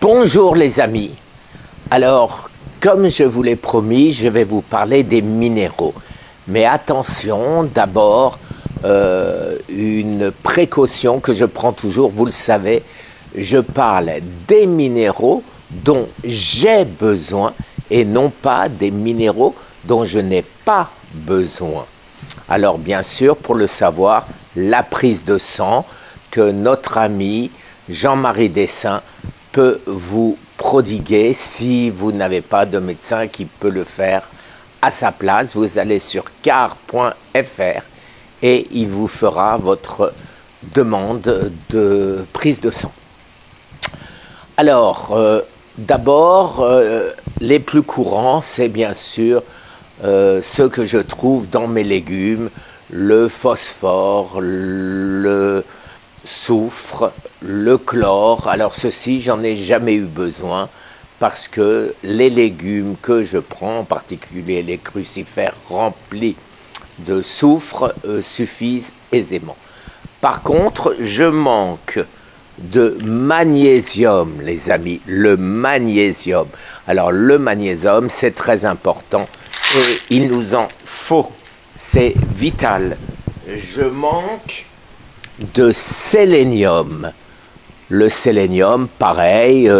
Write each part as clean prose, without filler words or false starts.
Bonjour les amis. Alors, comme je vous l'ai promis, je vais vous parler des minéraux. Mais attention, d'abord, une précaution que je prends toujours, vous le savez, je parle des minéraux dont j'ai besoin et non pas des minéraux dont je n'ai pas besoin. Alors bien sûr, pour le savoir, la prise de sang que notre ami Jean-Marie Dessein peut vous prodiguer si vous n'avez pas de médecin qui peut le faire à sa place. Vous allez sur car.fr et il vous fera votre demande de prise de sang. Alors, d'abord, les plus courants, c'est bien sûr ceux que je trouve dans mes légumes, le phosphore, le soufre, le chlore. Alors ceci, j'en ai jamais eu besoin parce que les légumes que je prends, en particulier les crucifères remplis de soufre, suffisent aisément. Par contre, je manque de magnésium, les amis, le magnésium. Alors le magnésium, c'est très important et il nous en faut, c'est vital. Je manque de sélénium. Le sélénium, pareil,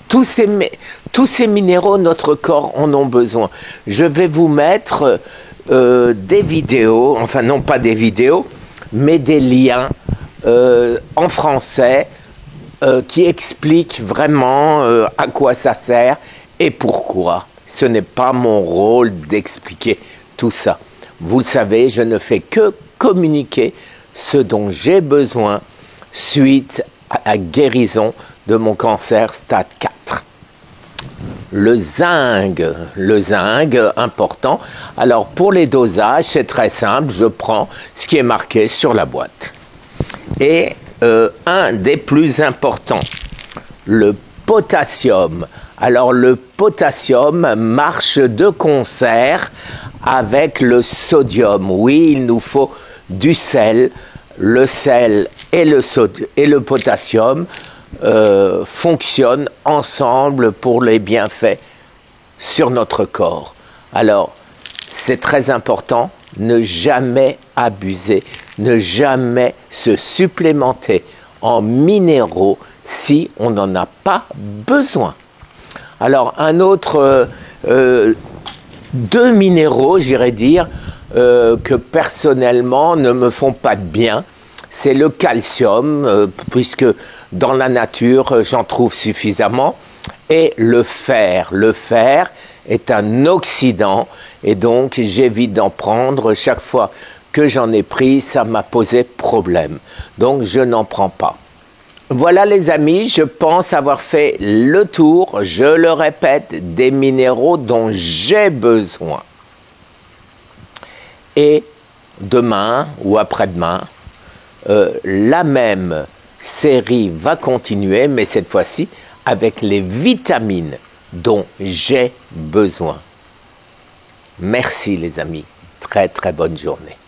tous ces minéraux, notre corps en ont besoin. Je vais vous mettre des vidéos, enfin non pas des vidéos, mais des liens en français qui expliquent vraiment à quoi ça sert et pourquoi. Ce n'est pas mon rôle d'expliquer tout ça. Vous le savez, je ne fais que communiquer ce dont j'ai besoin suite à la guérison de mon cancer stade 4. Le zinc, important. Alors pour les dosages, c'est très simple, je prends ce qui est marqué sur la boîte. Et un des plus importants, le potassium. Alors le potassium marche de concert avec le sodium. Oui, il nous faut du sel. Le sel et le potassium fonctionnent ensemble pour les bienfaits sur notre corps. Alors, c'est très important, ne jamais abuser, ne jamais se supplémenter en minéraux si on n'en a pas besoin. Alors, un autre, deux minéraux, j'irais dire, que personnellement ne me font pas de bien, c'est le calcium, puisque dans la nature j'en trouve suffisamment, et le fer. Le fer est un oxydant et donc j'évite d'en prendre. Chaque fois que j'en ai pris, ça m'a posé problème. Donc je n'en prends pas. Voilà les amis, je pense avoir fait le tour, je le répète, des minéraux dont j'ai besoin. Et demain ou après-demain, la même série va continuer, mais cette fois-ci avec les vitamines dont j'ai besoin. Merci les amis, très très bonne journée.